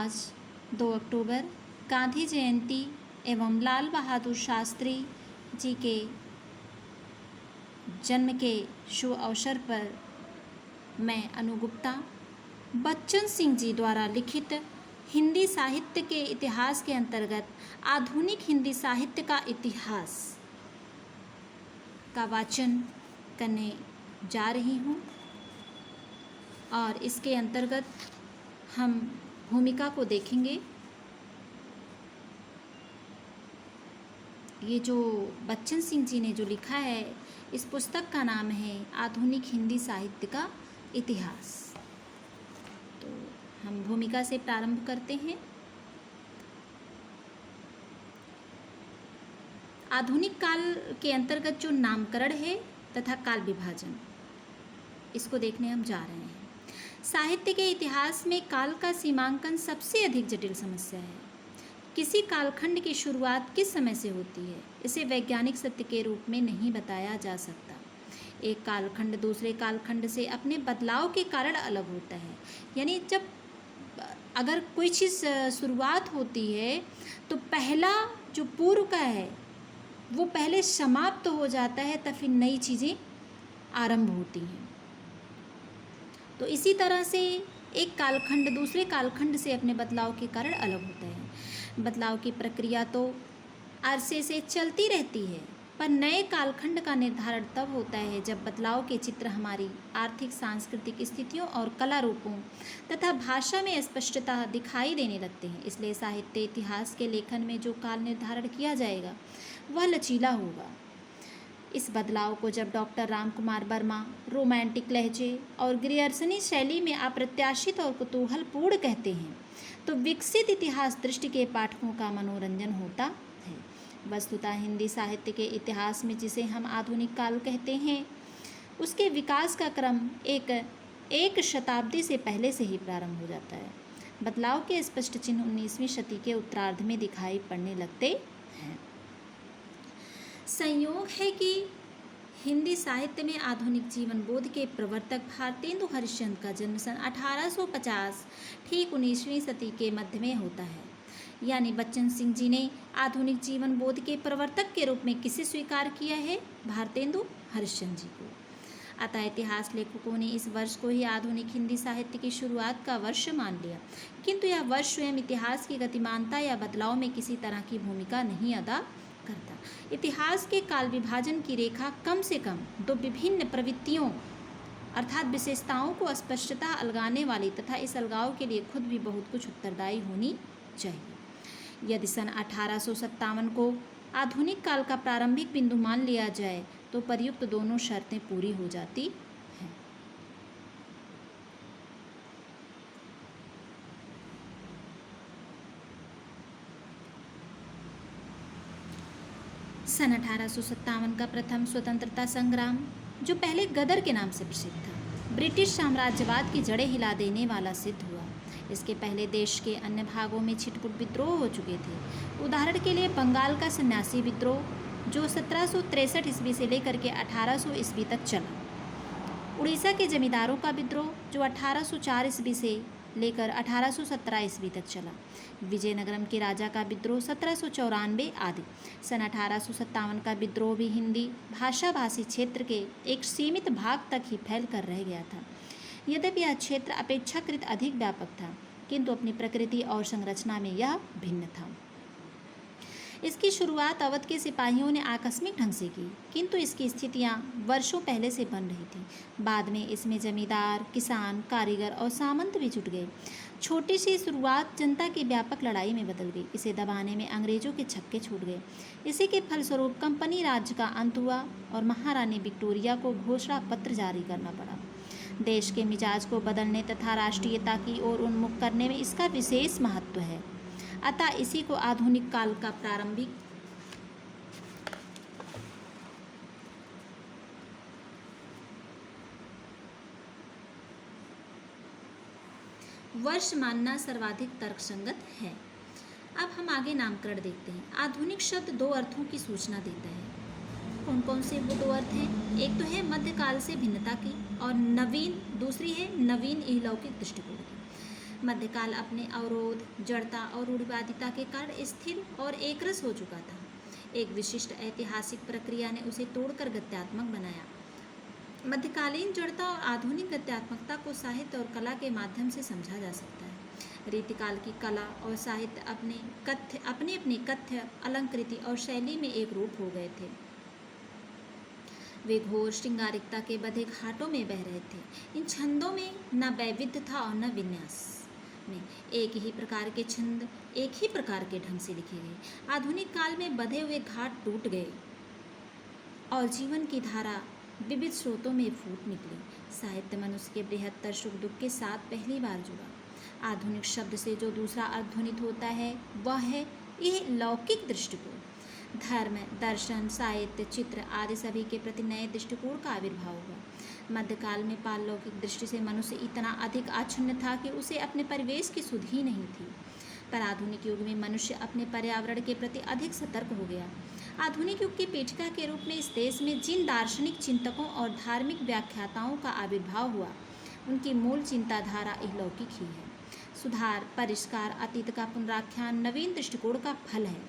आज 2 अक्टूबर गांधी जयंती एवं लाल बहादुर शास्त्री जी के जन्म के शुभ अवसर पर मैं अनु गुप्ता बच्चन सिंह जी द्वारा लिखित हिंदी साहित्य के इतिहास के अंतर्गत आधुनिक हिंदी साहित्य का इतिहास का वाचन करने जा रही हूँ और इसके अंतर्गत हम भूमिका को देखेंगे। ये जो बच्चन सिंह जी ने जो लिखा है, इस पुस्तक का नाम है आधुनिक हिंदी साहित्य का इतिहास। तो हम भूमिका से प्रारंभ करते हैं। आधुनिक काल के अंतर्गत जो नामकरण है तथा काल विभाजन, इसको देखने हम जा रहे हैं। साहित्य के इतिहास में काल का सीमांकन सबसे अधिक जटिल समस्या है। किसी कालखंड की शुरुआत किस समय से होती है, इसे वैज्ञानिक सत्य के रूप में नहीं बताया जा सकता। एक कालखंड दूसरे कालखंड से अपने बदलाव के कारण अलग होता है। यानी जब अगर कोई चीज़ शुरुआत होती है तो पहला जो पूर्व का है वो पहले समाप्त हो जाता है, तब फिर नई चीज़ें आरंभ होती हैं। तो इसी तरह से एक कालखंड दूसरे कालखंड से अपने बदलाव के कारण अलग होता है। बदलाव की प्रक्रिया तो अरसे से चलती रहती है, पर नए कालखंड का निर्धारण तब होता है जब बदलाव के चित्र हमारी आर्थिक सांस्कृतिक स्थितियों और कला रूपों तथा भाषा में स्पष्टता दिखाई देने लगते हैं। इसलिए साहित्य इतिहास के लेखन में जो काल निर्धारण किया जाएगा वह लचीला होगा। इस बदलाव को जब डॉक्टर रामकुमार वर्मा रोमांटिक लहजे और ग्रियर्सनी शैली में अप्रत्याशित और कुतूहलपूर्ण कहते हैं, तो विकसित इतिहास दृष्टि के पाठकों का मनोरंजन होता है। वस्तुतः हिंदी साहित्य के इतिहास में जिसे हम आधुनिक काल कहते हैं, उसके विकास का क्रम एक शताब्दी से पहले से ही प्रारंभ हो जाता है। बदलाव के स्पष्ट चिन्ह 19वीं शती के उत्तरार्ध में दिखाई पड़ने लगते हैं। संयोग है कि हिंदी साहित्य में आधुनिक जीवन बोध के प्रवर्तक भारतेंदु हरिश्चंद्र का जन्म सन 1850 ठीक 19वीं सदी के मध्य में होता है। यानी बच्चन सिंह जी ने आधुनिक जीवन बोध के प्रवर्तक के रूप में किसे स्वीकार किया है? भारतेंदु हरिश्चंद्र जी को। अतः इतिहास लेखकों ने इस वर्ष को ही आधुनिक हिंदी साहित्य की शुरुआत का वर्ष मान लिया, किंतु यह वर्ष स्वयं इतिहास की गतिमानता या बदलाव में किसी तरह की भूमिका नहीं अदा करता। इतिहास के काल विभाजन की रेखा कम से कम दो विभिन्न प्रवृत्तियों अर्थात विशेषताओं को स्पष्टता अलगाने वाली तथा इस अलगाव के लिए खुद भी बहुत कुछ उत्तरदायी होनी चाहिए। यदि सन 1857 को आधुनिक काल का प्रारंभिक बिंदु मान लिया जाए तो पर्युक्त दोनों शर्तें पूरी हो जाती हैं। सन 1857 का प्रथम स्वतंत्रता संग्राम, जो पहले गदर के नाम से प्रसिद्ध था, ब्रिटिश साम्राज्यवाद की जड़ें हिला देने वाला सिद्ध हुआ। इसके पहले देश के अन्य भागों में छिटपुट विद्रोह हो चुके थे। उदाहरण के लिए बंगाल का सन्यासी विद्रोह, जो 1763 ईस्वी से लेकर के 1800 ईस्वी तक चला। उड़ीसा के जमींदारों का विद्रोह, जो 1804 ईस्वी से लेकर 1817 ईस्वी तक चला। विजयनगरम के राजा का विद्रोह 1794 आदि। सन 1857 का विद्रोह भी हिंदी भाषा भाषी क्षेत्र के एक सीमित भाग तक ही फैल कर रह गया था। यद्यपि यह क्षेत्र अपेक्षाकृत अधिक व्यापक था, किंतु अपनी प्रकृति और संरचना में यह भिन्न था। इसकी शुरुआत अवध के सिपाहियों ने आकस्मिक ढंग से की, किंतु इसकी स्थितियां वर्षों पहले से बन रही थी। बाद में इसमें जमींदार, किसान, कारीगर और सामंत भी जुट गए। छोटी सी शुरुआत जनता की व्यापक लड़ाई में बदल गई। इसे दबाने में अंग्रेजों के छक्के छूट गए। इसी के फलस्वरूप कंपनी राज्य का अंत हुआ और महारानी विक्टोरिया को घोषणा पत्र जारी करना पड़ा। देश के मिजाज को बदलने तथा राष्ट्रीयता की ओर उन्मुख करने में इसका विशेष महत्व है। अतः इसी को आधुनिक काल का प्रारंभिक वर्ष मानना सर्वाधिक तर्कसंगत है। अब हम आगे नामकरण देखते हैं। आधुनिक शब्द दो अर्थों की सूचना देता है। कौन कौन से वो दो अर्थ हैं? एक तो है मध्यकाल से भिन्नता की और नवीन, दूसरी है नवीन इहलौकिक दृष्टिकोण की। मध्यकाल अपने अवरोध, जड़ता और रूढ़िवादिता के कारण स्थिर और एकरस हो चुका था। एक विशिष्ट ऐतिहासिक प्रक्रिया ने उसे तोड़कर गद्यात्मक बनाया। मध्यकालीन जड़ता और आधुनिक गद्यात्मकता को साहित्य और कला के माध्यम से समझा जा सकता है। रीतिकाल की कला और साहित्य अपने अपने कथ्य, अलंकृति और शैली में एक रूप हो गए थे। वे घोर श्रृंगारिकता के बधे घाटों में बह रहे थे। इन छंदों में न वैविध्य था और न विन्यास में। एक ही प्रकार के छंद एक ही प्रकार के ढंग से लिखे गए। आधुनिक काल में बधे हुए घाट टूट गए और जीवन की धारा विविध स्रोतों में फूट निकली। साहित्य मनुष्य के बृहत्तर सुख दुख के साथ पहली बार जुड़ा। आधुनिक शब्द से जो दूसरा अर्थ ध्वनित होता है वह है यह लौकिक दृष्टिकोण। धर्म, दर्शन, साहित्य, चित्र आदि सभी के प्रति नए दृष्टिकोण का आविर्भाव हुआ। मध्यकाल में पारलौकिक दृष्टि से मनुष्य इतना अधिक आच्छन्न था कि उसे अपने परिवेश की सुध ही नहीं थी। पर आधुनिक युग में मनुष्य अपने पर्यावरण के प्रति अधिक सतर्क हो गया। आधुनिक युग की पीठिका के रूप में इस देश में जिन दार्शनिक चिंतकों और धार्मिक व्याख्याताओं का आविर्भाव हुआ, उनकी मूल चिंताधारा अलौकिक ही है। सुधार, परिष्कार, अतीत का पुनराख्यान नवीन दृष्टिकोण का फल है।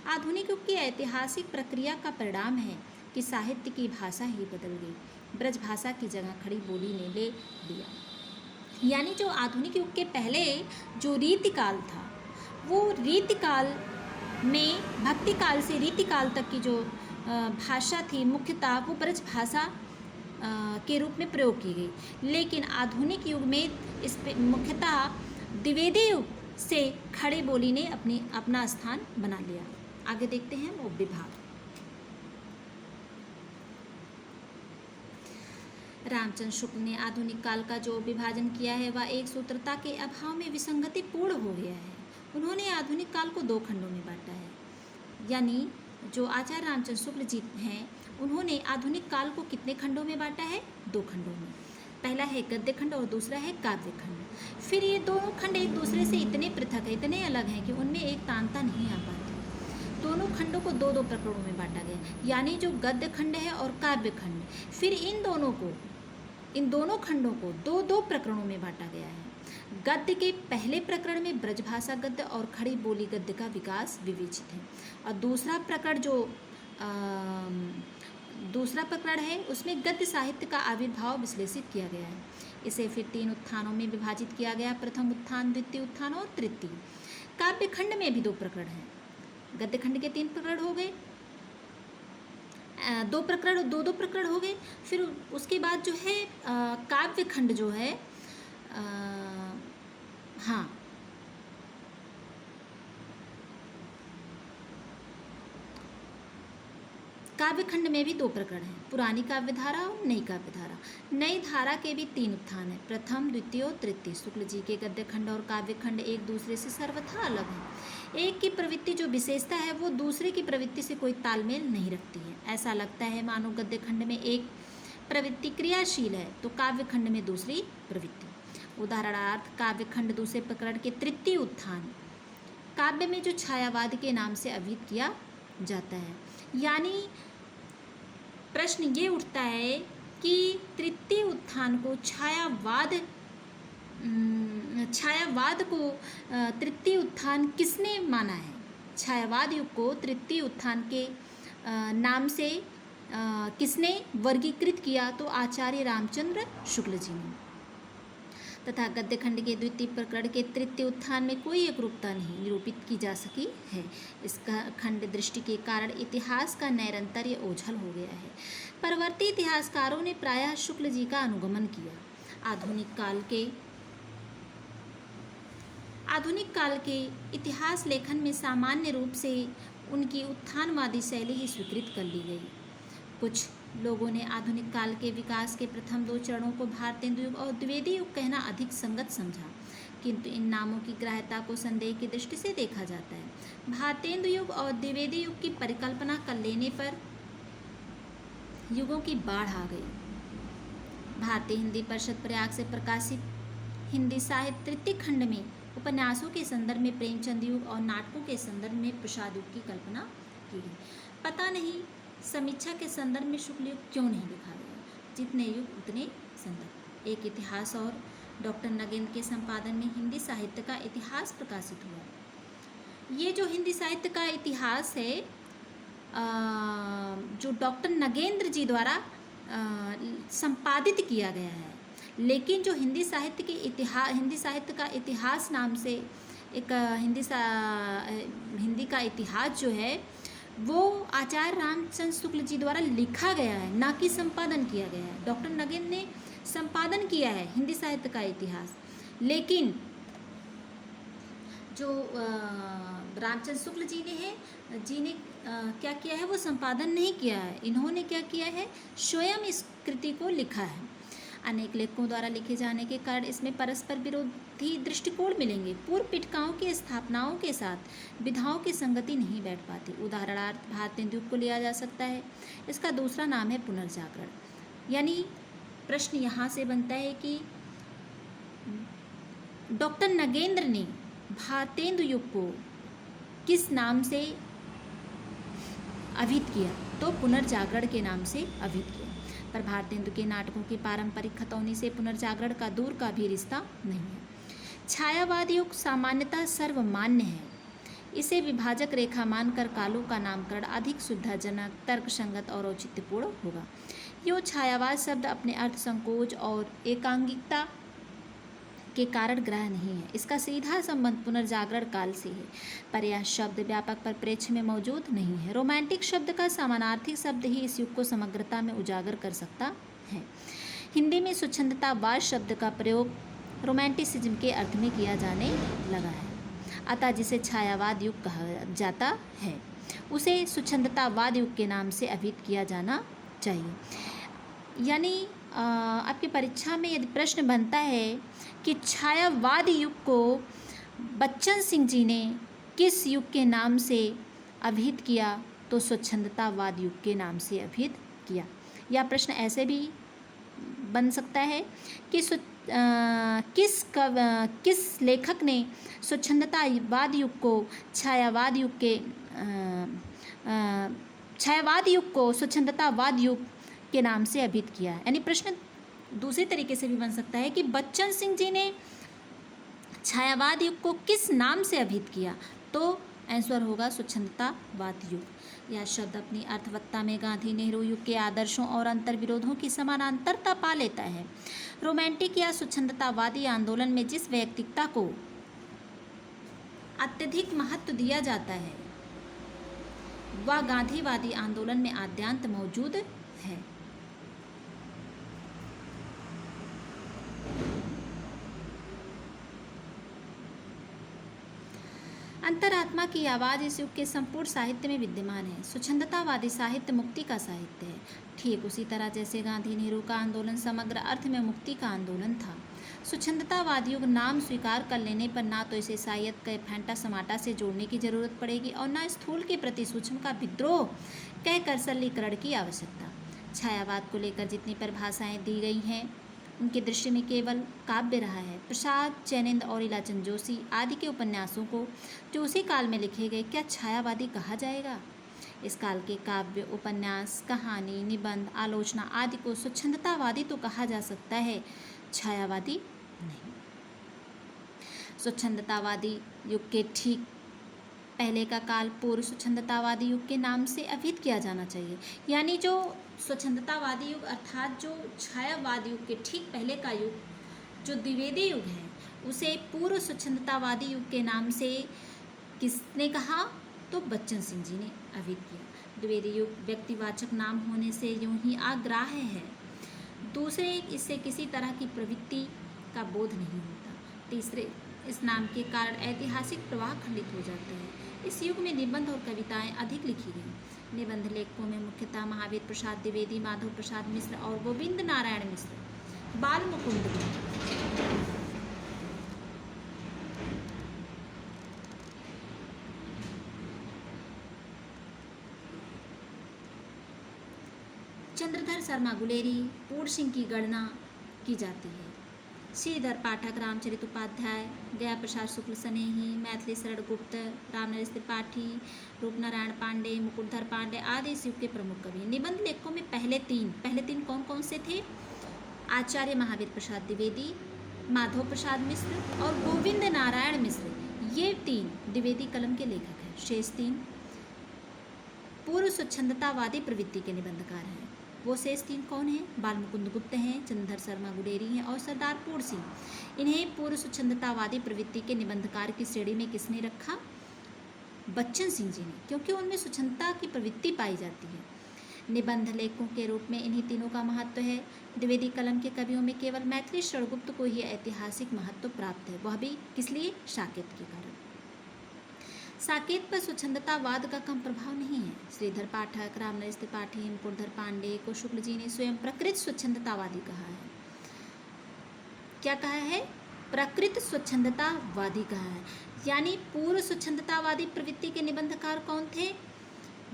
आधुनिक युग की ऐतिहासिक प्रक्रिया का परिणाम है कि साहित्य की भाषा ही बदल गई। ब्रज भाषा की जगह खड़ी बोली ने ले लिया। यानी जो आधुनिक युग के पहले जो रीतिकाल था, वो रीतिकाल में भक्ति काल से रीतिकाल तक की जो भाषा थी मुख्यतः वो ब्रज भाषा के रूप में प्रयोग की गई। लेकिन आधुनिक युग में इस पे मुख्यतः द्विवेदी युग से खड़े बोली ने अपना स्थान बना लिया। आगे देखते हैं उपविभाग। रामचंद्र शुक्ल ने आधुनिक काल का जो विभाजन किया है वह एक सूत्रता के अभाव में विसंगतिपूर्ण हो गया है। उन्होंने आधुनिक काल को दो खंडों में बांटा है। यानी जो आचार्य रामचंद्र शुक्ल जी हैं, उन्होंने आधुनिक काल को कितने खंडों में बांटा है? दो खंडों में। पहला है गद्य खंड और दूसरा है काव्य खंड। फिर ये दोनों खंड एक दूसरे से इतने पृथक है, इतने अलग हैं कि उनमें एक तानता नहीं आ पाती। दोनों खंडों को दो दो प्रकरणों में बांटा गया, यानी जो गद्य खंड है और काव्य खंड, फिर इन दोनों खंडों को दो दो प्रकरणों में बांटा गया है। गद्य के पहले प्रकरण में ब्रजभाषा गद्य और खड़ी बोली गद्य का विकास विवेचित है, और दूसरा प्रकरण है उसमें गद्य साहित्य का आविर्भाव विश्लेषित किया गया है। इसे फिर तीन उत्थानों में विभाजित किया गया, प्रथम उत्थान, द्वितीय उत्थान और तृतीय। काव्य खंड में भी दो प्रकरण हैं। गद्य खंड के तीन प्रकरण हो गए, दो प्रकरण हो गए। फिर उसके बाद जो है काव्य खंड जो है काव्य खंड में भी दो प्रकरण हैं, पुरानी काव्य धारा और नई काव्य धारा। नई धारा के भी तीन उत्थान हैं, प्रथम, द्वितीय और तृतीय। शुक्ल जी के गद्य खंड और काव्य खंड एक दूसरे से सर्वथा अलग हैं। एक की प्रवृत्ति जो विशेषता है वो दूसरे की प्रवृत्ति से कोई तालमेल नहीं रखती है। ऐसा लगता है मानो गद्य खंड में एक प्रवृत्ति क्रियाशील है तो काव्य खंड में दूसरी प्रवृत्ति। उदाहरणार्थ काव्य खंड दूसरे प्रकरण के तृतीय उत्थान काव्य में जो छायावाद के नाम से अभिहित किया जाता है। यानी प्रश्न ये उठता है कि तृतीय उत्थान को छायावाद को तृतीय उत्थान किसने माना है? छायावाद युग को तृतीय उत्थान के नाम से किसने वर्गीकृत किया? तो आचार्य रामचंद्र शुक्ल जी ने। तथा गद्य खंड के द्वितीय प्रकरण के तृतीय उत्थान में कोई एकरूपता नहीं निरूपित की जा सकी है। इसका खंड दृष्टि के कारण इतिहास का नैरंतर्य ओझल हो गया है। परवर्ती इतिहासकारों ने प्रायः शुक्ल जी का अनुगमन किया। आधुनिक काल के इतिहास लेखन में सामान्य रूप से उनकी उत्थानवादी शैली ही स्वीकृत कर ली गई। कुछ लोगों ने आधुनिक काल के विकास के प्रथम दो चरणों को भारतेंदु युग और द्विवेदी युग कहना अधिक संगत समझा, किंतु इन नामों की ग्राह्यता को संदेह की दृष्टि से देखा जाता है। भारतेंदु युग और द्विवेदी युग की परिकल्पना कर लेने पर युगों की बाढ़ आ गई। भारतीय हिंदी परिषद प्रयाग से प्रकाशित हिंदी साहित्य तृतीय खंड में उपन्यासों के संदर्भ में प्रेमचंद युग और नाटकों के संदर्भ में प्रसाद युग की कल्पना की गई। पता नहीं समीक्षा के संदर्भ में शुक्ल युग क्यों नहीं लिखा गया? जितने युग उतने संदर्भ। एक इतिहास और डॉक्टर नगेंद्र के संपादन में हिंदी साहित्य का इतिहास प्रकाशित हुआ। ये जो हिंदी साहित्य का इतिहास है जो डॉक्टर नगेंद्र जी द्वारा संपादित किया गया है, लेकिन जो हिंदी साहित्य का इतिहास नाम से एक हिंदी का इतिहास जो है वो आचार्य रामचंद्र शुक्ल जी द्वारा लिखा गया है, ना कि संपादन किया गया है। डॉक्टर नगेंद्र ने संपादन किया है हिंदी साहित्य का इतिहास, लेकिन जो रामचंद्र शुक्ल जी ने क्या किया है, वो संपादन नहीं किया है। इन्होंने क्या किया है, स्वयं इस कृति को लिखा है। अनेक लेखकों द्वारा लिखे जाने के कारण इसमें परस्पर विरोधी दृष्टिकोण मिलेंगे। पूर्व पीठिकाओं की स्थापनाओं के साथ विधाओं की संगति नहीं बैठ पाती। उदाहरणार्थ भारतेंदु को लिया जा सकता है। इसका दूसरा नाम है पुनर्जागरण। यानी प्रश्न यहाँ से बनता है कि डॉक्टर नगेंद्र ने भारतेंदु युग को किस नाम से अभिहित किया, तो पुनर्जागरण के नाम से अभिहित किया। पर भारतेंदु के नाटकों की पारंपरिक खतौनी से पुनर्जागरण का दूर का भी रिश्ता नहीं है। छायावाद युग सामान्यतः सर्वमान्य है। इसे विभाजक रेखा मानकर कालों का नामकरण अधिक सुविधाजनक, तर्कसंगत और औचित्यपूर्ण होगा। यो छायावाद शब्द अपने अर्थ संकोच और एकांगिकता के कारण ग्रह नहीं है। इसका सीधा संबंध पुनर्जागरण काल से है, पर यह शब्द व्यापक परिप्रेक्ष्य में मौजूद नहीं है। रोमांटिक शब्द का समानार्थी शब्द ही इस युग को समग्रता में उजागर कर सकता है। हिंदी में स्वच्छंदतावाद शब्द का प्रयोग रोमांटिसिज्म के अर्थ में किया जाने लगा है, अतः जिसे छायावाद युग कहा जाता है उसे स्वच्छंदतावाद युग के नाम से अभिहित किया जाना चाहिए। यानी आपकी परीक्षा में यदि प्रश्न बनता है कि छायावाद युग को बच्चन सिंह जी ने किस युग के नाम से अभिहित किया, तो स्वच्छंदतावाद युग के नाम से अभिहित किया। यह प्रश्न ऐसे भी बन सकता है कि किस लेखक ने स्वच्छंदतावाद युग को छायावाद युग को स्वच्छंदतावाद युग के नाम से अभिहित किया। यानी प्रश्न दूसरे तरीके से भी बन सकता है कि बच्चन सिंह जी ने छायावाद युग को किस नाम से अभिहित किया, तो आंसर होगा स्वच्छंदतावाद युग। यह शब्द अपनी अर्थवत्ता में गांधी नेहरू युग के आदर्शों और अंतर्विरोधों की समानांतरता पा लेता है। रोमांटिक या स्वच्छंदतावादी आंदोलन में जिस वैयक्तिकता को अत्यधिक महत्व दिया जाता है वह गांधीवादी आंदोलन में आद्यांत मौजूद है। अंतरात्मा की आवाज़ इस युग के संपूर्ण साहित्य में विद्यमान है। स्वच्छंदतावादी साहित्य मुक्ति का साहित्य है, ठीक उसी तरह जैसे गांधी नेहरू का आंदोलन समग्र अर्थ में मुक्ति का आंदोलन था। स्वच्छंदतावाद युग नाम स्वीकार कर लेने पर ना तो इसे ईसाइयत के फेंटा समाटा से जोड़ने की जरूरत पड़ेगी और ना स्थूल के प्रति सूक्ष्म का विद्रोह कहकर सरलीकरण की आवश्यकता। छायावाद को लेकर जितनी परिभाषाएं दी गई हैं उनकी दृष्टि में केवल काव्य रहा है। प्रसाद चैनिंद और इलाचंद जोशी आदि के उपन्यासों को जो उसी काल में लिखे गए क्या छायावादी कहा जाएगा? इस काल के काव्य, उपन्यास, कहानी, निबंध, आलोचना आदि को स्वच्छंदतावादी तो कहा जा सकता है, छायावादी नहीं। स्वच्छंदतावादी युग के ठीक पहले का काल पूर्व स्वच्छंदतावादी युग के नाम से अभिहित किया जाना चाहिए। यानी जो स्वच्छंदतावादी युग अर्थात जो छायावाद युग के ठीक पहले का युग जो द्विवेदी युग है उसे पूर्व स्वच्छंदतावादी युग के नाम से किसने कहा, तो बच्चन सिंह जी ने अभिहित किया। द्विवेदी युग व्यक्तिवाचक नाम होने से यूं ही अग्राह्य है। दूसरे, इससे किसी तरह की प्रवृत्ति का बोध नहीं होता। तीसरे, इस नाम के कारण ऐतिहासिक प्रवाह खंडित हो जाते हैं। इस युग में निबंध और कविताएं अधिक लिखी गईं। निबंध लेखकों में मुख्यतः महावीर प्रसाद द्विवेदी, माधव प्रसाद मिश्र और गोविंद नारायण मिश्र, बाल मुकुंद चंद्रधर शर्मा गुलेरी, पूर्ण सिंह की गणना की जाती है। श्रीधर पाठक, रामचरित उपाध्याय, दया प्रसाद शुक्ल स्नेही, मैथिली शरण गुप्त, रामनरेश त्रिपाठी, रूपनारायण पांडे, मुकुटधर पांडे आदि इस युग के प्रमुख कवि। निबंध लेखकों में पहले तीन कौन कौन से थे? आचार्य महावीर प्रसाद द्विवेदी, माधव प्रसाद मिश्र और गोविंद नारायण मिश्र, ये 3 द्विवेदी कलम के लेखक हैं। शेष 3 पूर्व स्वच्छंदतावादी प्रवृत्ति के निबंधकार हैं। वो शेष 3 कौन हैं? बालमुकुंद गुप्त हैं, चंद्रधर शर्मा गुडेरी हैं और सरदार पूर्ण सिंह। इन्हें पूर्व स्वच्छंदतावादी प्रवृत्ति के निबंधकार की श्रेणी में किसने रखा? बच्चन सिंह जी ने, क्योंकि उनमें स्वच्छंदता की प्रवृत्ति पाई जाती है। निबंध लेखकों के रूप में इन्हीं तीनों का महत्व है। द्विवेदी कलम के कवियों में केवल मैथिली शरणगुप्त को ही ऐतिहासिक महत्व प्राप्त है, वह भी किस लिए? साकेत के कारण। साकेत पर स्वच्छंदतावाद का कम प्रभाव नहीं है। श्रीधर पाठक, रामनरेश त्रिपाठी, मुकुटधर पांडे को शुक्ल जी ने स्वयं प्रकृत स्वच्छंदतावादी कहा है। क्या कहा है? प्रकृत स्वच्छंदतावादी कहा है। यानी पूर्व स्वच्छंदतावादी प्रवृत्ति के निबंधकार कौन थे?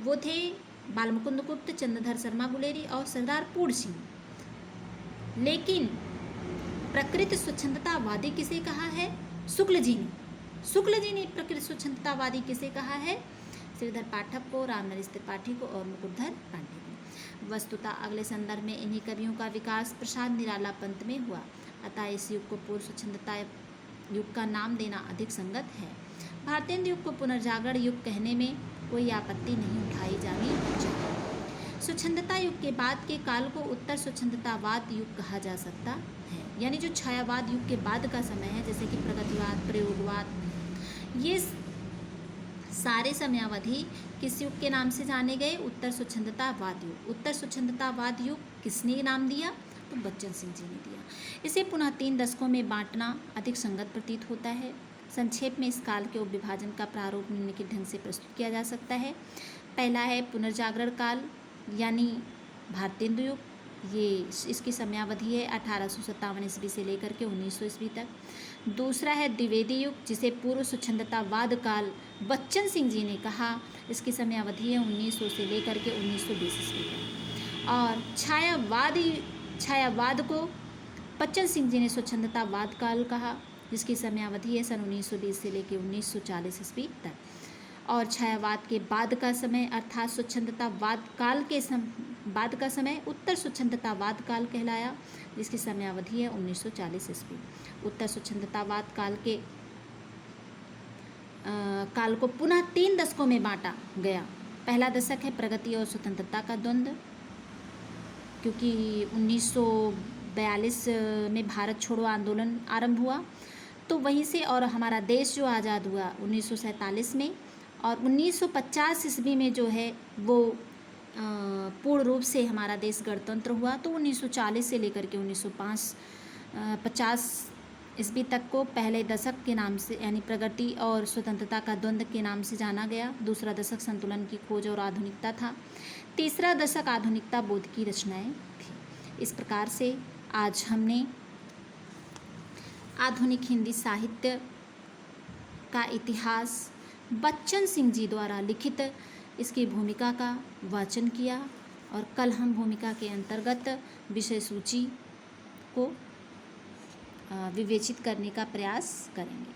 वो थे बालमुकुंद गुप्त, चंद्रधर शर्मा गुलेरी और सरदार पूर्ण सिंह। लेकिन प्रकृत स्वच्छंदतावादी किसे कहा है? शुक्ल जी ने। शुक्ल जी ने प्रकृत स्वच्छंदतावादी किसे कहा है? श्रीधर पाठक को, रामनरेश त्रिपाठी को और मुकुटधर पांडे को। वस्तुतः अगले संदर्भ में इन्हीं कवियों का विकास प्रसाद निराला पंथ में हुआ, अतः इस युग को पूर्व स्वच्छंदता युग का नाम देना अधिक संगत है। भारतेंद्र युग को पुनर्जागरण युग कहने में कोई आपत्ति नहीं उठाई जानी चाहिए। स्वच्छंदता युग के बाद के काल को उत्तर स्वच्छंदतावाद युग कहा जा सकता है, यानी जो छायावाद युग के बाद का समय है, जैसे कि प्रगतिवाद, प्रयोगवाद, ये सारे समयावधि किस युग के नाम से जाने गए? उत्तर स्वच्छंदतावाद युग। उत्तर स्वच्छंदतावाद युग किसने नाम दिया? तो बच्चन सिंह जी ने दिया। इसे पुनः 3 दशकों में बांटना अधिक संगत प्रतीत होता है। संक्षेप में इस काल के उपविभाजन का प्रारूप निम्नलिखित ढंग से प्रस्तुत किया जा सकता है। पहला है पुनर्जागरण काल, यानी भारतेंदु युग। ये इसकी समयावधि है 1857 ईस्वी से लेकर के 1900 ईस्वी तक। दूसरा है द्विवेदी युग, जिसे पूर्व स्वच्छंदतावाद काल बच्चन सिंह जी ने कहा। इसकी समयावधि है 1900 से लेकर के 1920 ईस्वी तक। और छायावाद को बच्चन सिंह जी ने स्वच्छंदतावाद काल कहा, जिसकी समयावधि है सन 1920 से लेकर 1940 ईस्वी तक। और छायावाद के बाद का समय अर्थात स्वच्छंदतावाद काल के बाद का समय उत्तर स्वच्छंदतावाद काल कहलाया, जिसकी समयावधि है 1940 ईस्वी। उत्तर स्वच्छंदतावाद काल को पुनः 3 दशकों में बांटा गया। पहला दशक है प्रगति और स्वतंत्रता का द्वंद्व, क्योंकि 1942 में भारत छोड़ो आंदोलन आरंभ हुआ, तो वहीं से और हमारा देश जो आज़ाद हुआ 1947 में, और 1950 ईस्वी में जो है वो पूर्ण रूप से हमारा देश गणतंत्र हुआ। तो 1940 से लेकर के 1950 ईस्वी तक को पहले दशक के नाम से, यानी प्रगति और स्वतंत्रता का द्वंद्व के नाम से जाना गया। दूसरा दशक संतुलन की खोज और आधुनिकता था। तीसरा दशक आधुनिकता बोध की रचनाएं थी। इस प्रकार से आज हमने आधुनिक हिंदी साहित्य का इतिहास बच्चन सिंह जी द्वारा लिखित इसकी भूमिका का वाचन किया, और कल हम भूमिका के अंतर्गत विषय सूची को विवेचित करने का प्रयास करेंगे।